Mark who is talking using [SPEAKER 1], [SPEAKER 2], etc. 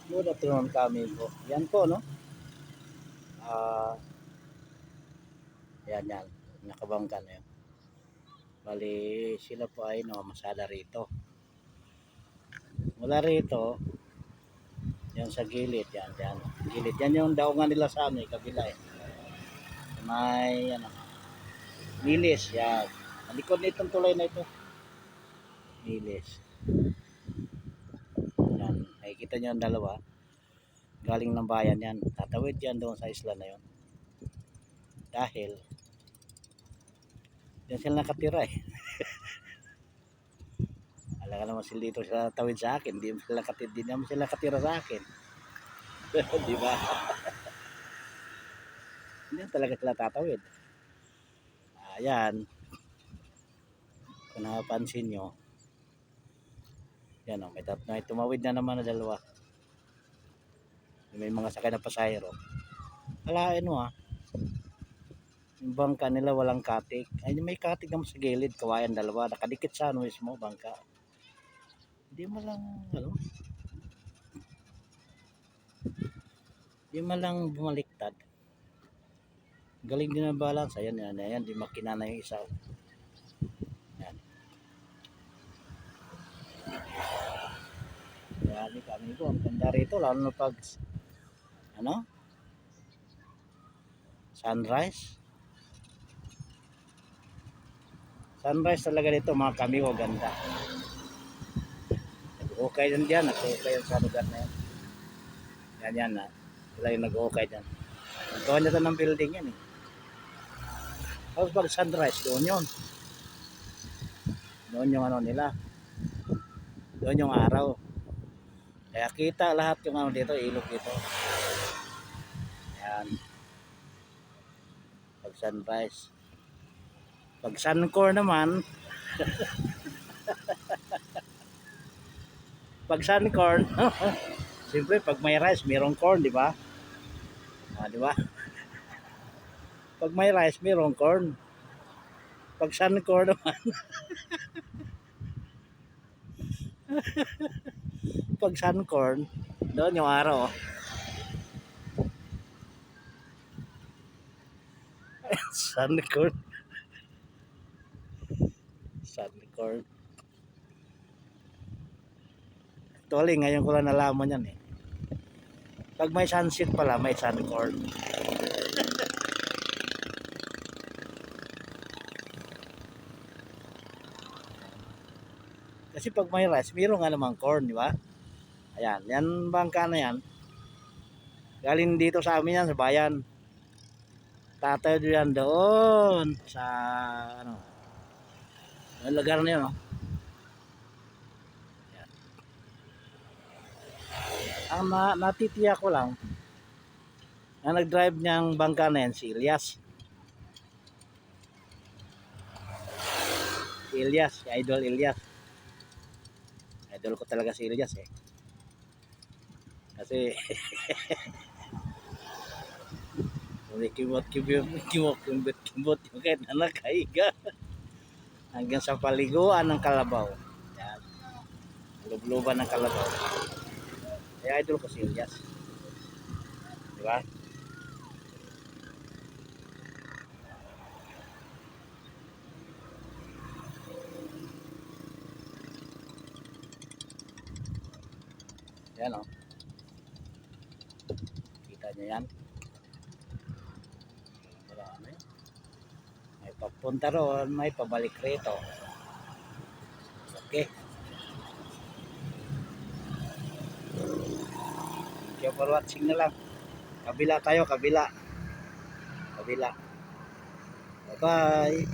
[SPEAKER 1] Good afternoon kami po. Yan po, no? Ah, yan. Nakabangka na yun. Bali, sila po ay masada rito. Mula rito, yan sa gilid, yan. Gilid. Yan yung daungan nila sa amin, kabila eh. May, lilis, yan. Ang likod nitong tulay na ito. Lilis. Yan. Nakikita nyo ang dalawa. Galing ng bayan yan. Tatawid yan doon sa isla na yun. Dahil, yan sila nakatira eh. Alam ka naman sila dito sa tawid sa akin. Di naman sila katira sa akin. Di ba? Hindi talaga sila tatawid. Ayan. Kung napansin nyo. Yan o. May tumawid na naman na dalawa. May mga sakay na pasahero. Alain mo yung bangka nila walang katik. Ay, may katik naman sa gilid. Kawayan dalawa. Nakadikit sa mismo bangka. Hindi mo lang Hindi man lang bumaliktad. Galing din ang balance. Ayan. Di makina na yung isa. Yan. Marami kami po. Ang ganda rito. Lalo na pag sunrise. Sunrise talaga dito mga kami ko. Ganda. Nag-okay dyan. Nag-okay sa lugar na yan. Yan na. Sila yung nag-okay dyan. Nagawa nito ng building yan eh. Tapos pag sunrise, doon yun. Doon yung nila. Doon yung araw. Kaya kita lahat yung dito, ilog dito. Yan. Pag sunrise. Pag suncore naman, pag suncorn, siyempre pag may rice, mayroong corn, di ba? Di ba? Pag may rice, mayroong corn. Pag suncorn naman, pag suncorn, doon yung araw. Suncorn. Suncorn. Actually, ngayon ko lang nalaman yan eh. Pag may sunset pala, may suncorn. Kasi pag may rice, mayroon nga namang corn, di ba? Ayan, yan bangka na yan. Galing dito sa amin yan, sa bayan. Tatayo yan doon sa ang lugar na yun, Yan. Ang natitiyak ko lang, na nag-drive niyang bangka na yan, si Ilyas. Si Idol Ilyas. Idol ko talaga si Ilyas eh. Kasi kimot yung kahit na nakahiga hanggang sa paliguan ng kalabaw. Yan. Lubluban ng kalabaw. Kaya idol ko si Ilyas. Di ba? Yan Kita niyo yan. Marami. May papunta roon, may pabalik rito. Okay. Thank you for watching na lang. Kabila tayo, kabila. Bye-bye.